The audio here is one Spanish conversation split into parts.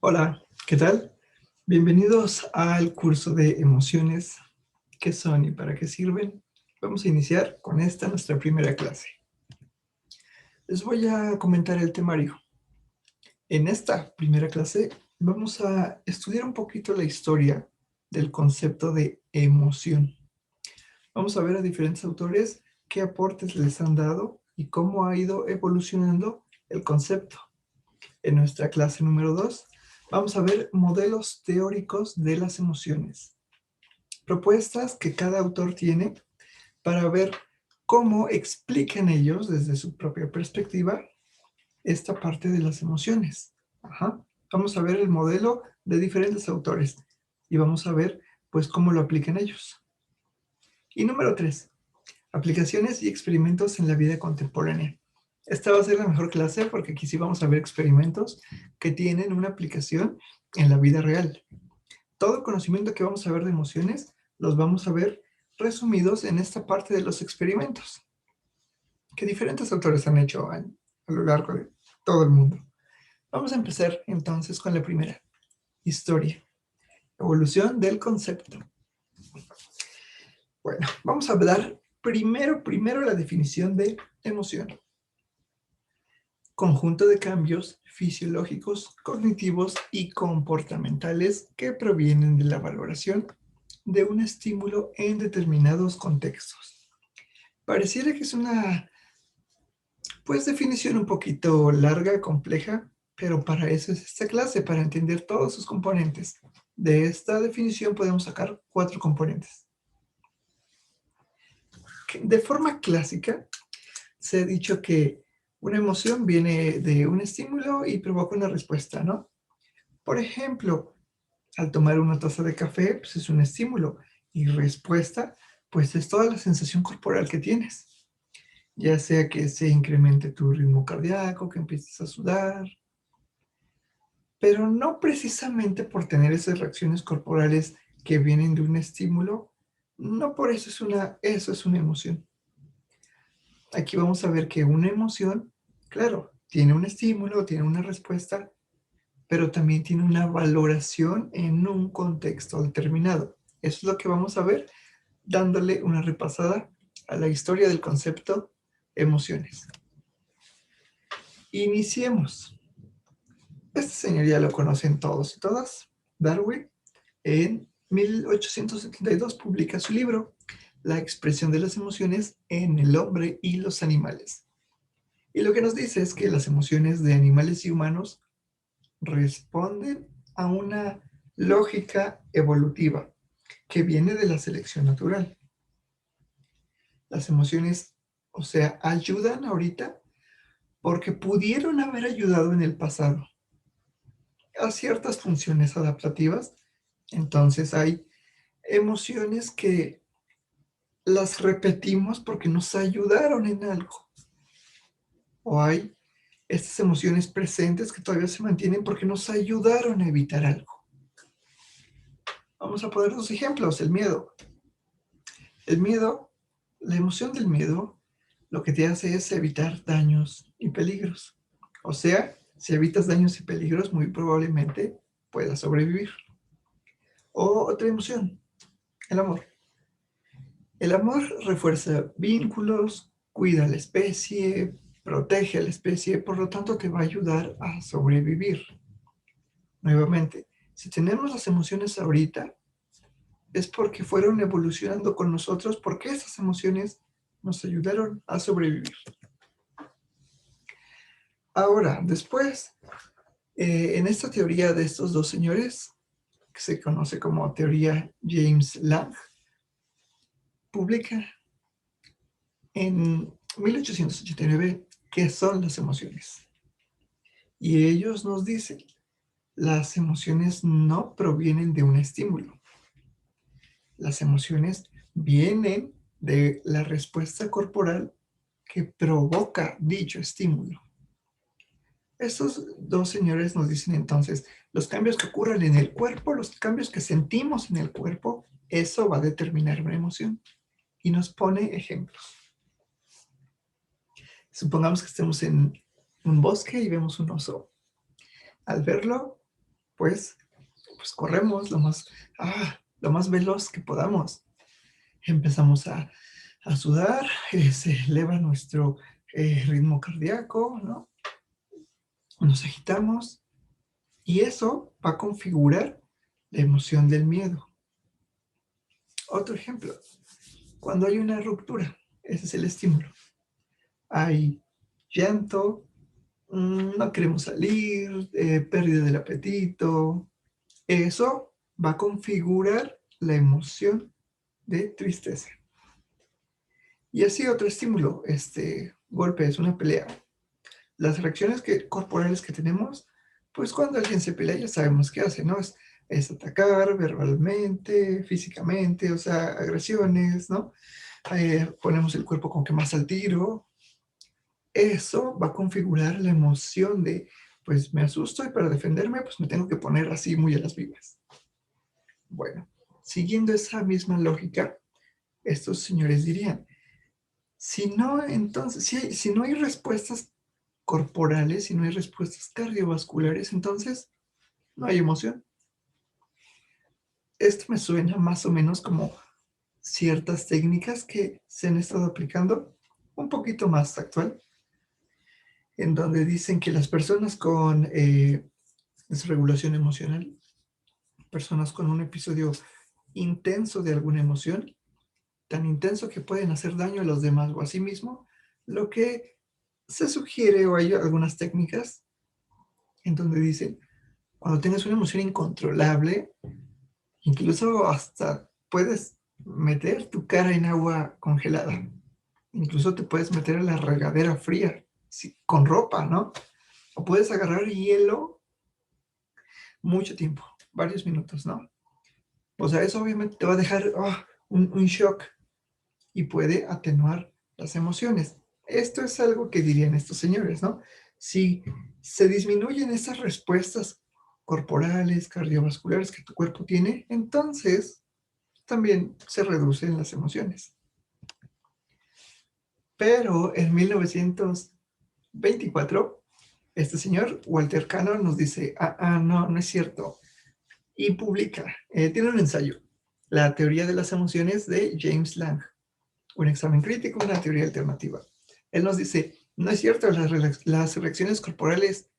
Hola, ¿qué tal? Bienvenidos al curso de emociones. ¿Qué son y para qué sirven? Vamos a iniciar con esta, nuestra primera clase. Les voy a comentar el temario. En esta primera clase vamos a estudiar un poquito la historia del concepto de emoción. Vamos a ver a diferentes autores qué aportes les han dado y cómo ha ido evolucionando el concepto. En nuestra clase número 2 vamos a ver modelos teóricos de las emociones, propuestas que cada autor tiene para ver cómo explican ellos desde su propia perspectiva esta parte de las emociones. Ajá. Vamos a ver el modelo de diferentes autores y vamos a ver pues cómo lo aplican ellos. Y número 3, aplicaciones y experimentos en la vida contemporánea. Esta va a ser la mejor clase porque aquí sí vamos a ver experimentos que tienen una aplicación en la vida real. Todo el conocimiento que vamos a ver de emociones los vamos a ver resumidos en esta parte de los experimentos que diferentes autores han hecho a lo largo de todo el mundo. Vamos a empezar entonces con la primera, historia, evolución del concepto. Bueno, vamos a hablar primero la definición de emoción. Conjunto de cambios fisiológicos, cognitivos y comportamentales que provienen de la valoración de un estímulo en determinados contextos. Pareciera que es una definición un poquito larga, compleja, pero para eso es esta clase, para entender todos sus componentes. De esta definición podemos sacar 4 componentes. De forma clásica, se ha dicho que una emoción viene de un estímulo y provoca una respuesta, ¿no? Por ejemplo, al tomar una taza de café, pues es un estímulo y respuesta, pues es toda la sensación corporal que tienes. Ya sea que se incremente tu ritmo cardíaco, que empieces a sudar, pero no precisamente por tener esas reacciones corporales que vienen de un estímulo, no por eso eso es una emoción. Aquí vamos a ver que una emoción, claro, tiene un estímulo, tiene una respuesta, pero también tiene una valoración en un contexto determinado. Eso es lo que vamos a ver dándole una repasada a la historia del concepto emociones. Iniciemos. Este señor ya lo conocen todos y todas, Darwin. En 1872 publica su libro La expresión de las emociones en el hombre y los animales. Y lo que nos dice es que las emociones de animales y humanos responden a una lógica evolutiva que viene de la selección natural. Las emociones, o sea, ayudan ahorita porque pudieron haber ayudado en el pasado a ciertas funciones adaptativas. Entonces hay emociones que las repetimos porque nos ayudaron en algo. O hay estas emociones presentes que todavía se mantienen porque nos ayudaron a evitar algo. Vamos a poner dos ejemplos. El miedo. El miedo, la emoción del miedo, lo que te hace es evitar daños y peligros. O sea, si evitas daños y peligros, muy probablemente puedas sobrevivir. O otra emoción, el amor. El amor refuerza vínculos, cuida a la especie, protege a la especie, por lo tanto te va a ayudar a sobrevivir. Nuevamente, si tenemos las emociones ahorita, es porque fueron evolucionando con nosotros, porque esas emociones nos ayudaron a sobrevivir. Ahora, después, en esta teoría de estos dos señores, que se conoce como teoría James Lange, publica en 1889 qué son las emociones. Y ellos nos dicen, las emociones no provienen de un estímulo. Las emociones vienen de la respuesta corporal que provoca dicho estímulo. Estos dos señores nos dicen entonces, los cambios que ocurren en el cuerpo, los cambios que sentimos en el cuerpo, eso va a determinar una emoción. Y nos pone ejemplos. Supongamos que estemos en un bosque y vemos un oso. Al verlo, pues, pues corremos lo más veloz que podamos. Empezamos a sudar, se eleva nuestro ritmo cardíaco, ¿no? Nos agitamos y eso va a configurar la emoción del miedo. Otro ejemplo, cuando hay una ruptura, ese es el estímulo. Hay llanto, no queremos salir, pérdida del apetito. Eso va a configurar la emoción de tristeza. Y así otro estímulo, golpe, es una pelea. Las reacciones corporales que tenemos, pues cuando alguien se pelea ya sabemos qué hace, ¿no? Es atacar verbalmente, físicamente, o sea, agresiones, ¿no? Ponemos el cuerpo como que más al tiro. Eso va a configurar la emoción de, pues me asusto y para defenderme, pues me tengo que poner así muy a las vivas. Bueno, siguiendo esa misma lógica, estos señores dirían, si no, entonces, si no hay respuestas corporales, si no hay respuestas cardiovasculares, entonces no hay emoción. Esto me suena más o menos como ciertas técnicas que se han estado aplicando, un poquito más actual, en donde dicen que las personas con desregulación emocional, personas con un episodio intenso de alguna emoción, tan intenso que pueden hacer daño a los demás o a sí mismo, lo que se sugiere o hay algunas técnicas en donde dicen, cuando tengas una emoción incontrolable, incluso hasta puedes meter tu cara en agua congelada. Incluso te puedes meter en la regadera fría, con ropa, ¿no? O puedes agarrar hielo mucho tiempo, varios minutos, ¿no? O sea, eso obviamente te va a dejar un shock y puede atenuar las emociones. Esto es algo que dirían estos señores, ¿no? Si se disminuyen esas respuestas corporales, cardiovasculares que tu cuerpo tiene, entonces también se reducen las emociones. Pero en 1924, este señor, Walter Cannon, nos dice, no, no es cierto. Y publica, tiene un ensayo, La teoría de las emociones de James Lang, un examen crítico, una teoría alternativa. Él nos dice, no es cierto, las reacciones corporales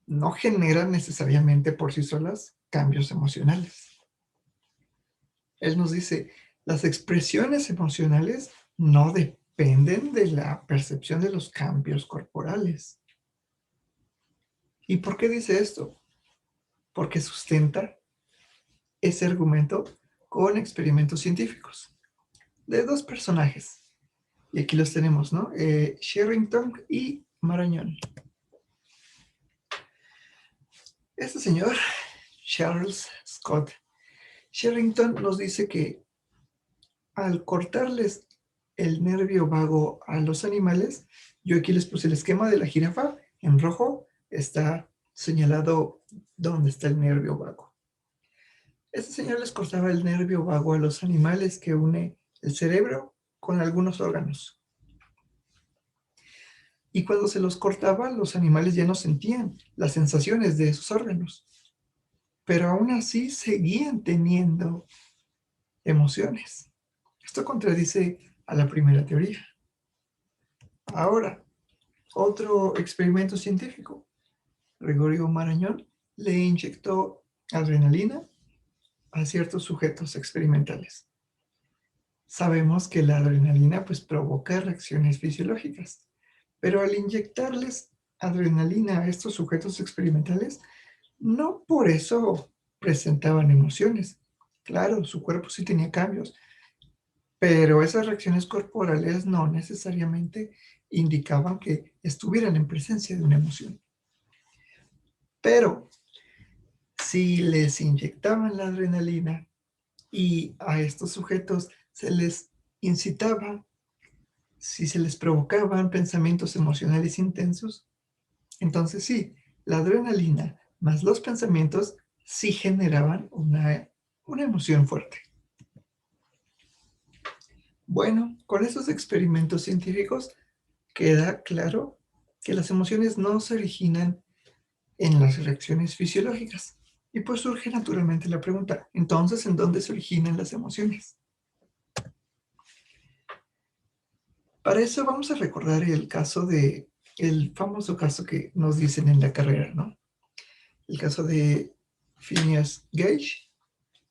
no generan necesariamente por sí solas cambios emocionales. Él nos dice, las expresiones emocionales no dependen de la percepción de los cambios corporales. ¿Y por qué dice esto? Porque sustenta ese argumento con experimentos científicos de dos personajes. Y aquí los tenemos, ¿no? Sherrington y Marañón. Este señor, Charles Scott Sherrington, nos dice que al cortarles el nervio vago a los animales, yo aquí les puse el esquema de la jirafa, en rojo está señalado dónde está el nervio vago. Este señor les cortaba el nervio vago a los animales que une el cerebro con algunos órganos. Y cuando se los cortaba, los animales ya no sentían las sensaciones de esos órganos. Pero aún así seguían teniendo emociones. Esto contradice a la primera teoría. Ahora, otro experimento científico. Gregorio Marañón le inyectó adrenalina a ciertos sujetos experimentales. Sabemos que la adrenalina pues provoca reacciones fisiológicas, pero al inyectarles adrenalina a estos sujetos experimentales, no por eso presentaban emociones. Claro, su cuerpo sí tenía cambios, pero esas reacciones corporales no necesariamente indicaban que estuvieran en presencia de una emoción. Pero si les inyectaban la adrenalina y a estos sujetos se les incitaba, si se les provocaban pensamientos emocionales intensos, entonces sí, la adrenalina más los pensamientos sí generaban una emoción fuerte. Bueno, con esos experimentos científicos queda claro que las emociones no se originan en las reacciones fisiológicas. Y pues surge naturalmente la pregunta, entonces, ¿en dónde se originan las emociones? Para eso vamos a recordar el famoso caso que nos dicen en la carrera, ¿no? El caso de Phineas Gage.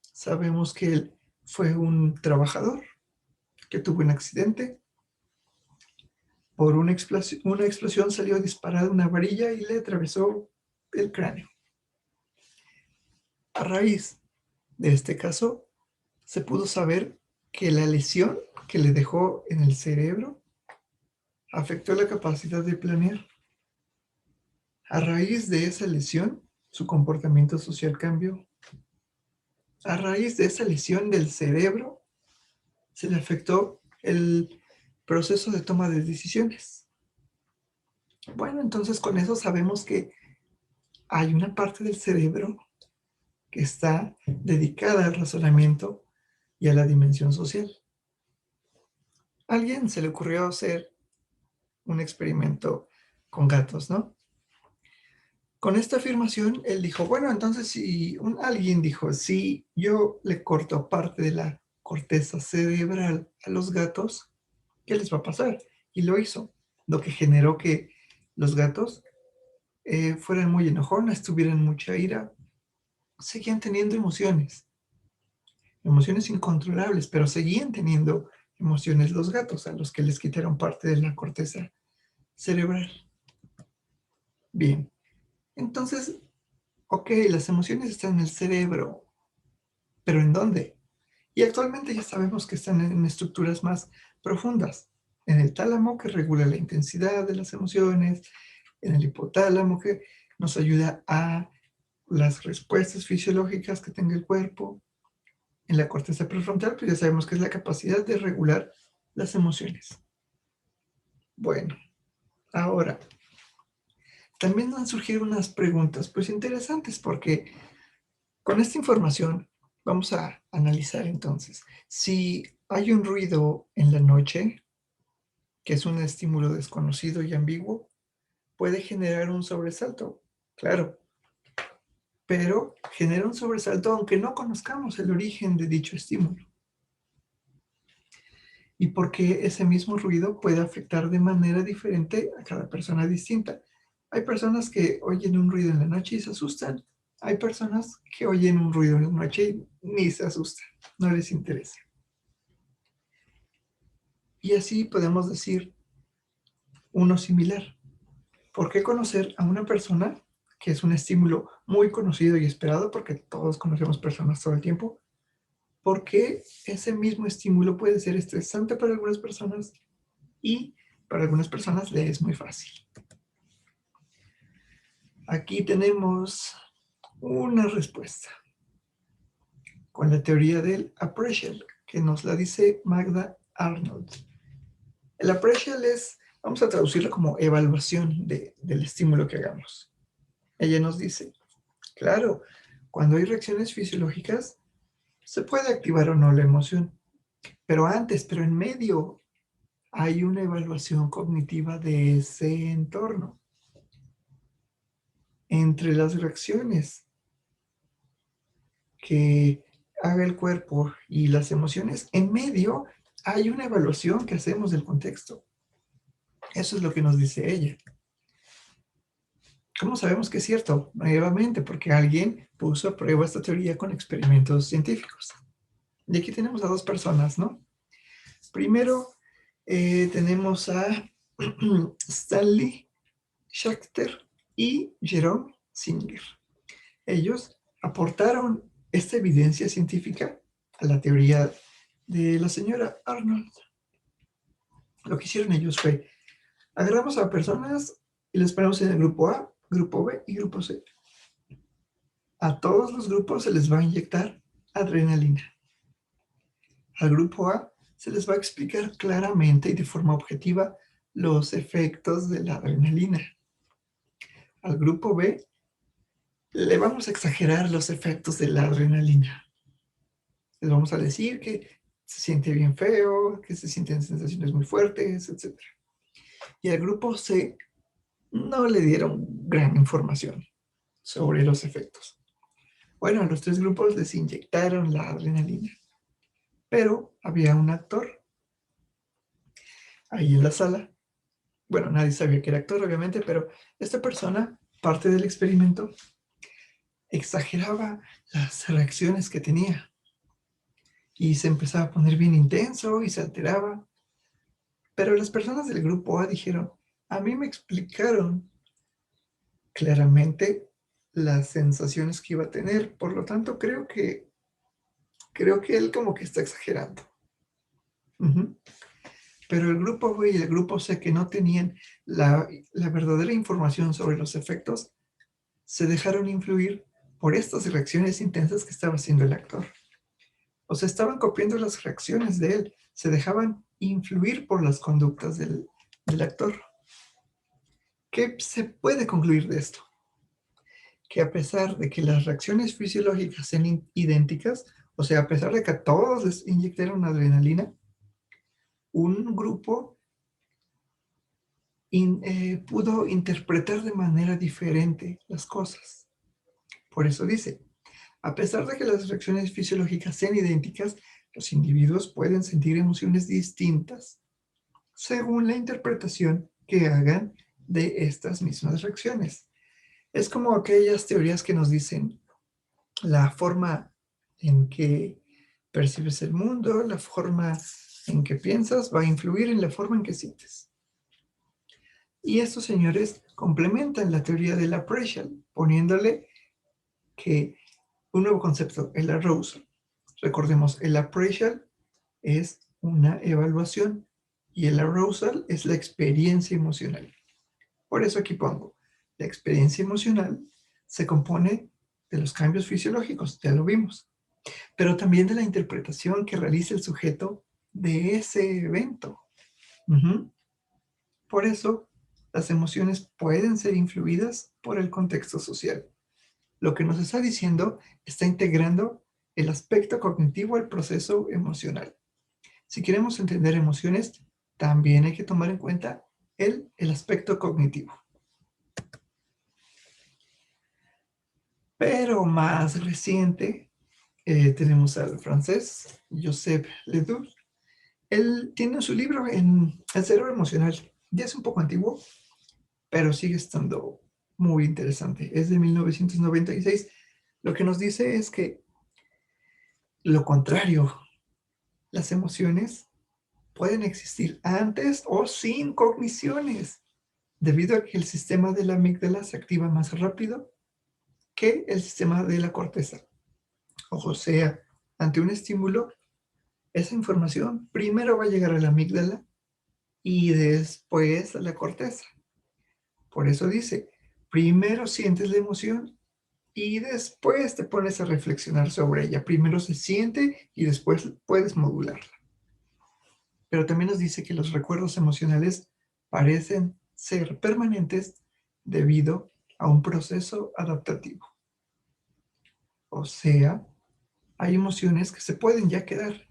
Sabemos que él fue un trabajador que tuvo un accidente. Por una explosión salió disparada una varilla y le atravesó el cráneo. A raíz de este caso, se pudo saber que la lesión que le dejó en el cerebro afectó la capacidad de planear. A raíz de esa lesión, su comportamiento social cambió. A raíz de esa lesión del cerebro, se le afectó el proceso de toma de decisiones. Bueno, entonces con eso sabemos que hay una parte del cerebro que está dedicada al razonamiento y a la dimensión social. A alguien se le ocurrió hacer un experimento con gatos, ¿no? Con esta afirmación, él dijo, bueno, entonces alguien dijo, si yo le corto parte de la corteza cerebral a los gatos, ¿qué les va a pasar? Y lo hizo, lo que generó que los gatos fueran muy enojones, tuvieran mucha ira, seguían teniendo emociones incontrolables, pero seguían teniendo emociones los gatos, a los que les quitaron parte de la corteza cerebral. Bien, entonces, ok, las emociones están en el cerebro, pero ¿en dónde? Y actualmente ya sabemos que están en estructuras más profundas, en el tálamo que regula la intensidad de las emociones, en el hipotálamo que nos ayuda a las respuestas fisiológicas que tenga el cuerpo, en la corteza prefrontal, pues ya sabemos que es la capacidad de regular las emociones. Bueno, ahora, también han surgido unas preguntas pues interesantes porque con esta información vamos a analizar entonces si hay un ruido en la noche, que es un estímulo desconocido y ambiguo, puede generar un sobresalto, claro, pero genera un sobresalto aunque no conozcamos el origen de dicho estímulo. Y porque ese mismo ruido puede afectar de manera diferente a cada persona distinta. Hay personas que oyen un ruido en la noche y se asustan. Hay personas que oyen un ruido en la noche y ni se asustan, no les interesa. Y así podemos decir uno similar. ¿Por qué conocer a una persona, que es un estímulo muy conocido y esperado, porque todos conocemos personas todo el tiempo? Porque ese mismo estímulo puede ser estresante para algunas personas y para algunas personas le es muy fácil. Aquí tenemos una respuesta con la teoría del appraisal, que nos la dice Magda Arnold. El appraisal vamos a traducirlo como evaluación del estímulo que hagamos. Ella nos dice, claro, cuando hay reacciones fisiológicas, se puede activar o no la emoción, pero en medio, hay una evaluación cognitiva de ese entorno. Entre las reacciones que haga el cuerpo y las emociones, en medio hay una evaluación que hacemos del contexto. Eso es lo que nos dice ella. ¿Cómo sabemos que es cierto? Nuevamente, porque alguien puso a prueba esta teoría con experimentos científicos. Y aquí tenemos a dos personas, ¿no? Primero, tenemos a Stanley Schachter y Jerome Singer. Ellos aportaron esta evidencia científica a la teoría de la señora Arnold. Lo que hicieron ellos fue, agarramos a personas y les ponemos en el grupo A, grupo B y grupo C. A todos los grupos se les va a inyectar adrenalina. Al grupo A se les va a explicar claramente y de forma objetiva los efectos de la adrenalina. Al grupo B le vamos a exagerar los efectos de la adrenalina. Les vamos a decir que se siente bien feo, que se sienten sensaciones muy fuertes, etc. Y al grupo C no le dieron gran información sobre los efectos. Bueno, a los 3 grupos les inyectaron la adrenalina, pero había un actor ahí en la sala. Bueno, nadie sabía que era actor, obviamente, pero esta persona, parte del experimento, exageraba las reacciones que tenía y se empezaba a poner bien intenso y se alteraba. Pero las personas del grupo A dijeron, a mí me explicaron claramente las sensaciones que iba a tener, por lo tanto creo que él como que está exagerando. Ujú. Pero el grupo B y el grupo C, que no tenían la verdadera información sobre los efectos, se dejaron influir por estas reacciones intensas que estaba haciendo el actor. O sea, estaban copiando las reacciones de él, se dejaban influir por las conductas del actor. ¿Qué se puede concluir de esto? Que a pesar de que las reacciones fisiológicas sean idénticas, o sea, a pesar de que a todos les inyectaron adrenalina, un grupo pudo interpretar de manera diferente las cosas. Por eso dice, a pesar de que las reacciones fisiológicas sean idénticas, los individuos pueden sentir emociones distintas según la interpretación que hagan de estas mismas reacciones. Es como aquellas teorías que nos dicen la forma en que percibes el mundo, la forma en que piensas va a influir en la forma en que sientes. Y estos señores complementan la teoría del appraisal, poniéndole que un nuevo concepto, el arousal. Recordemos, el appraisal es una evaluación y el arousal es la experiencia emocional. Por eso aquí pongo, la experiencia emocional se compone de los cambios fisiológicos, ya lo vimos, pero también de la interpretación que realiza el sujeto de ese evento. Uh-huh. Por eso, las emociones pueden ser influidas por el contexto social. Lo que nos está diciendo está integrando el aspecto cognitivo al proceso emocional. Si queremos entender emociones, también hay que tomar en cuenta el aspecto cognitivo. Pero más reciente, tenemos al francés Joseph Ledoux. Él tiene su libro en El cerebro emocional. Ya es un poco antiguo, pero sigue estando muy interesante. Es de 1996. Lo que nos dice es que lo contrario, las emociones pueden existir antes o sin cogniciones, debido a que el sistema de la amígdala se activa más rápido que el sistema de la corteza. O sea, ante un estímulo, esa información primero va a llegar a la amígdala y después a la corteza. Por eso dice, primero sientes la emoción y después te pones a reflexionar sobre ella. Primero se siente y después puedes modularla. Pero también nos dice que los recuerdos emocionales parecen ser permanentes debido a un proceso adaptativo. O sea, hay emociones que se pueden ya quedar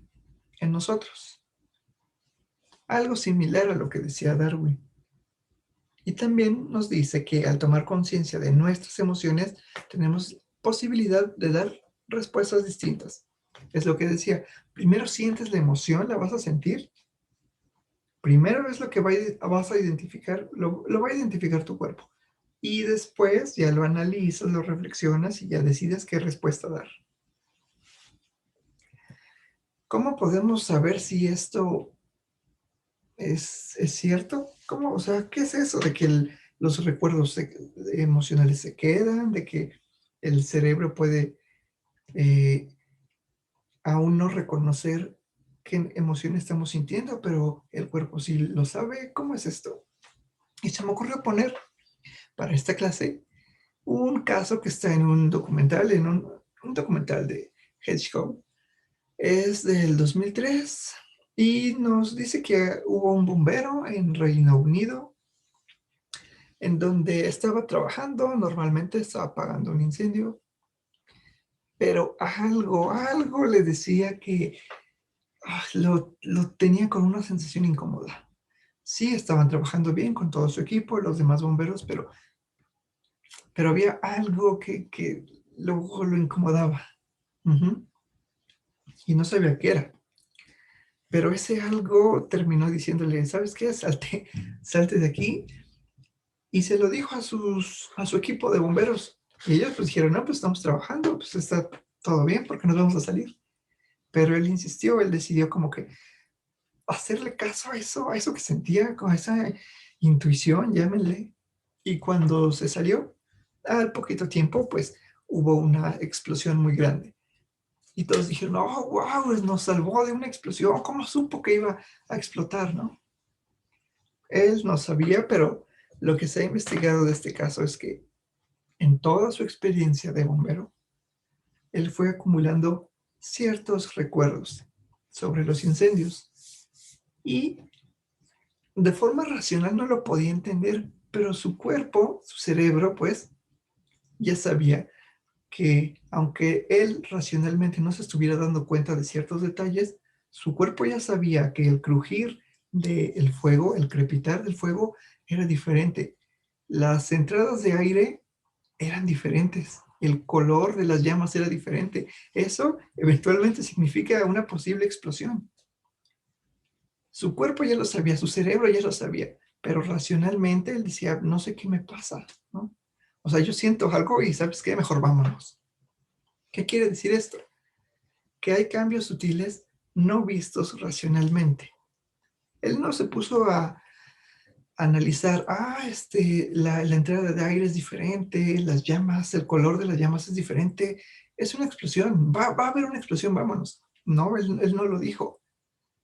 en nosotros. Algo similar a lo que decía Darwin. Y también nos dice que al tomar conciencia de nuestras emociones, tenemos posibilidad de dar respuestas distintas. Es lo que decía, primero sientes la emoción, la vas a sentir. Primero es lo que vas a identificar, lo va a identificar tu cuerpo. Y después ya lo analizas, lo reflexionas y ya decides qué respuesta dar. ¿Cómo podemos saber si esto es cierto? ¿Cómo? O sea, ¿qué es eso de que los recuerdos emocionales se quedan, de que el cerebro puede eh, aún no reconocer qué emoción estamos sintiendo, pero el cuerpo sí lo sabe? ¿Cómo es esto? Y se me ocurrió poner para esta clase un caso que está en un documental, un documental de Hedgehog. Es del 2003 y nos dice que hubo un bombero en Reino Unido en donde estaba trabajando, normalmente estaba apagando un incendio, pero algo le decía que lo tenía con una sensación incómoda. Sí, estaban trabajando bien con todo su equipo, los demás bomberos, pero había algo que luego lo incomodaba. Y no sabía qué era. Pero ese algo terminó diciéndole, ¿sabes qué? Salte de aquí. Y se lo dijo a su equipo de bomberos. Y ellos pues dijeron, no, pues estamos trabajando, pues está todo bien, porque nos vamos a salir. Pero él insistió, él decidió como que hacerle caso a eso que sentía, con esa intuición, llámenle. Y cuando se salió, al poquito tiempo, pues hubo una explosión muy grande. Y todos dijeron, oh, wow, nos salvó de una explosión. ¿Cómo supo que iba a explotar, no? Él no sabía, pero lo que se ha investigado de este caso es que en toda su experiencia de bombero, él fue acumulando ciertos recuerdos sobre los incendios y de forma racional no lo podía entender, pero su cuerpo, su cerebro, pues, ya sabía que aunque él racionalmente no se estuviera dando cuenta de ciertos detalles, su cuerpo ya sabía que el crujir del fuego, el crepitar del fuego, era diferente. Las entradas de aire eran diferentes. El color de las llamas era diferente. Eso eventualmente significa una posible explosión. Su cuerpo ya lo sabía, su cerebro ya lo sabía, pero racionalmente él decía, no sé qué me pasa, ¿no? O sea, yo siento algo y ¿sabes qué? Mejor vámonos. ¿Qué quiere decir esto? Que hay cambios sutiles no vistos racionalmente. Él no se puso a analizar, la entrada de aire es diferente, las llamas, el color de las llamas es diferente, es una explosión, va a haber una explosión, vámonos. No, él no lo dijo,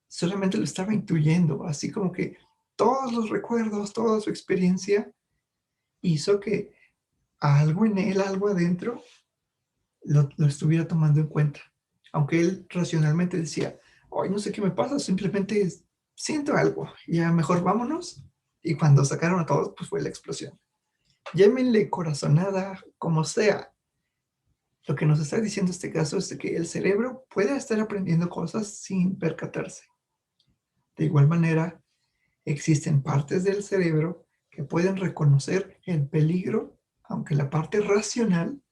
solamente lo estaba intuyendo, así como que todos los recuerdos, toda su experiencia hizo que algo en él, algo adentro, lo estuviera tomando en cuenta. Aunque él racionalmente decía, hoy no sé qué me pasa, simplemente siento algo, ya mejor vámonos. Y cuando sacaron a todos, pues fue la explosión. Llámenle corazonada, como sea. Lo que nos está diciendo este caso es de que el cerebro puede estar aprendiendo cosas sin percatarse. De igual manera, existen partes del cerebro que pueden reconocer el peligro, aunque la parte racional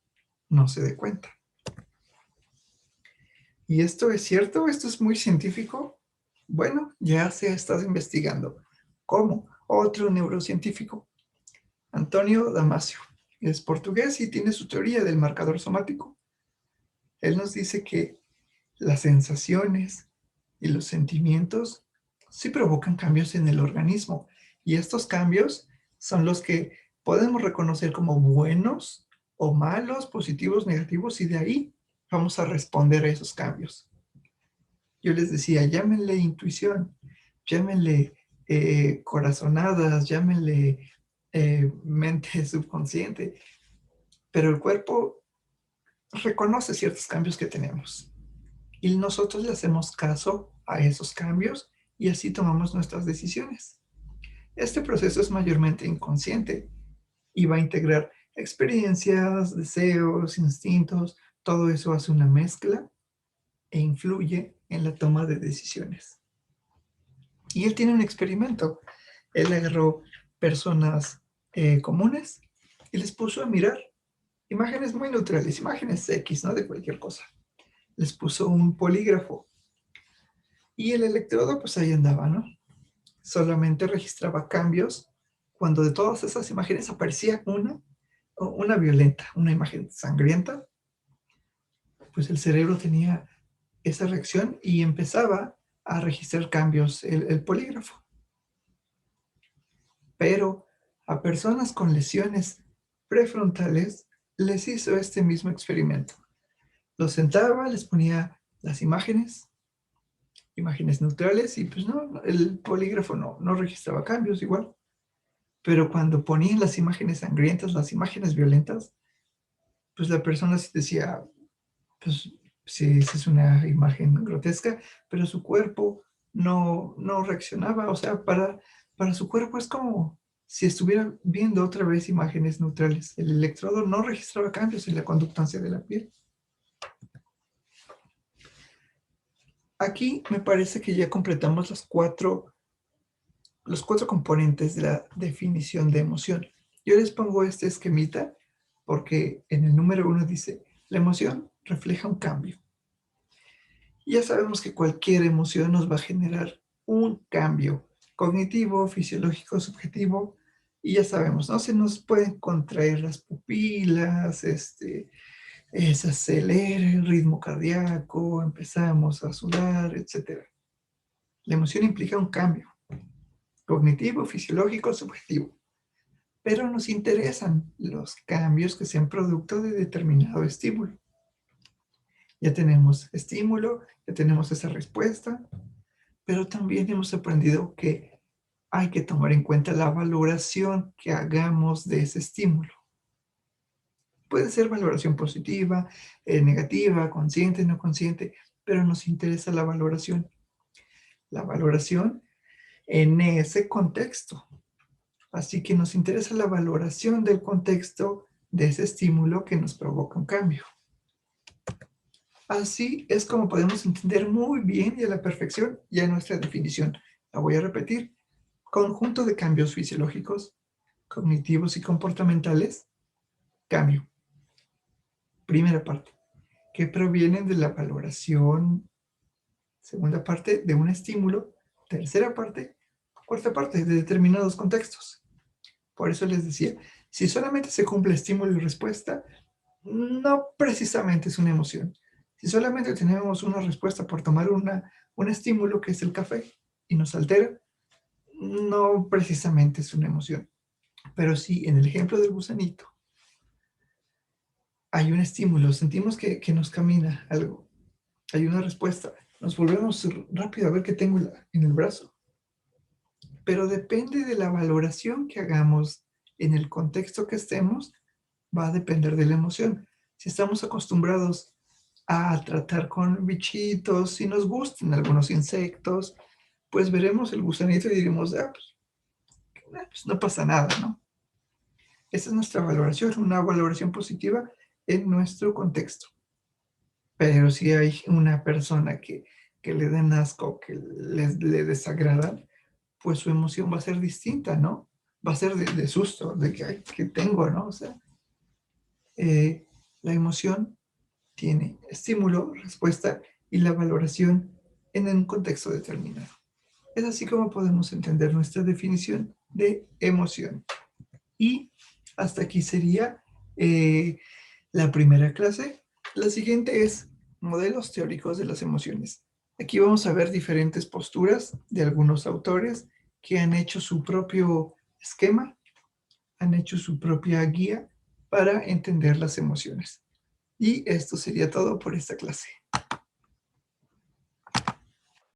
no se dé cuenta. ¿Y esto es cierto? ¿Esto es muy científico? Bueno, ya se ha estado investigando. ¿Cómo? Otro neurocientífico, Antonio Damasio. Es portugués y tiene su teoría del marcador somático. Él nos dice que las sensaciones y los sentimientos sí provocan cambios en el organismo. Y estos cambios son los que podemos reconocer como buenos o malos, positivos, negativos, y de ahí vamos a responder a esos cambios. Yo les decía, llámenle intuición, llámenle corazonadas, llámenle mente subconsciente, pero el cuerpo reconoce ciertos cambios que tenemos y nosotros le hacemos caso a esos cambios y así tomamos nuestras decisiones. Este proceso es mayormente inconsciente y va a integrar experiencias, deseos, instintos, todo eso hace una mezcla e influye en la toma de decisiones. Y él tiene un experimento. Él agarró personas comunes y les puso a mirar imágenes muy neutrales, imágenes X, ¿no? De cualquier cosa. Les puso un polígrafo y el electrodo, pues ahí andaba, ¿no? Solamente registraba cambios cuando de todas esas imágenes aparecía una violenta, una imagen sangrienta, pues el cerebro tenía esa reacción y empezaba a registrar cambios el polígrafo. Pero a personas con lesiones prefrontales les hizo este mismo experimento. Los sentaba, les ponía las imágenes neutrales, y pues no, el polígrafo no registraba cambios igual. Pero cuando ponían las imágenes sangrientas, las imágenes violentas, pues la persona sí decía, pues sí, esa es una imagen grotesca, pero su cuerpo no reaccionaba. O sea, para su cuerpo es como si estuviera viendo otra vez imágenes neutrales. El electrodo no registraba cambios en la conductancia de la piel. Aquí me parece que ya completamos los cuatro componentes de la definición de emoción. Yo les pongo este esquemita porque en el número 1 dice La emoción refleja un cambio. Y ya sabemos que cualquier emoción nos va a generar un cambio cognitivo, fisiológico, subjetivo, y ya sabemos, ¿no? Se nos pueden contraer las pupilas, se acelera el ritmo cardíaco, empezamos a sudar, etc. La emoción implica un cambio cognitivo, fisiológico, subjetivo, pero nos interesan los cambios que sean producto de determinado estímulo. Ya tenemos estímulo, ya tenemos esa respuesta, pero también hemos aprendido que hay que tomar en cuenta la valoración que hagamos de ese estímulo. Puede ser valoración positiva, negativa, consciente, no consciente, pero nos interesa la valoración. La valoración en ese contexto. Así que nos interesa la valoración del contexto de ese estímulo que nos provoca un cambio. Así es como podemos entender muy bien y a la perfección ya nuestra definición. La voy a repetir. Conjunto de cambios fisiológicos, cognitivos y comportamentales. Cambio. Primera parte, que provienen de la valoración. Segunda parte, de un estímulo. Tercera parte. Cuarta parte, de determinados contextos. Por eso les decía, si solamente se cumple estímulo y respuesta, no precisamente es una emoción. Si solamente tenemos una respuesta por tomar un estímulo que es el café y nos altera, no precisamente es una emoción. Pero sí, en el ejemplo del gusanito, hay un estímulo, sentimos que nos camina algo, hay una respuesta, nos volvemos rápido a ver qué tengo en el brazo. Pero depende de la valoración que hagamos en el contexto que estemos, va a depender de la emoción. Si estamos acostumbrados a tratar con bichitos, si nos gustan algunos insectos, pues veremos el gusanito y diremos, pues no pasa nada, ¿no? Esa es nuestra valoración, una valoración positiva en nuestro contexto. Pero si hay una persona que le den asco, que le desagradan, pues su emoción va a ser distinta, ¿no? Va a ser de susto, de que, ay, ¿qué tengo, no? O sea, la emoción tiene estímulo, respuesta y la valoración en un contexto determinado. Es así como podemos entender nuestra definición de emoción. Y hasta aquí sería la primera clase. La siguiente es modelos teóricos de las emociones. Aquí vamos a ver diferentes posturas de algunos autores que han hecho su propio esquema, han hecho su propia guía para entender las emociones. Y esto sería todo por esta clase.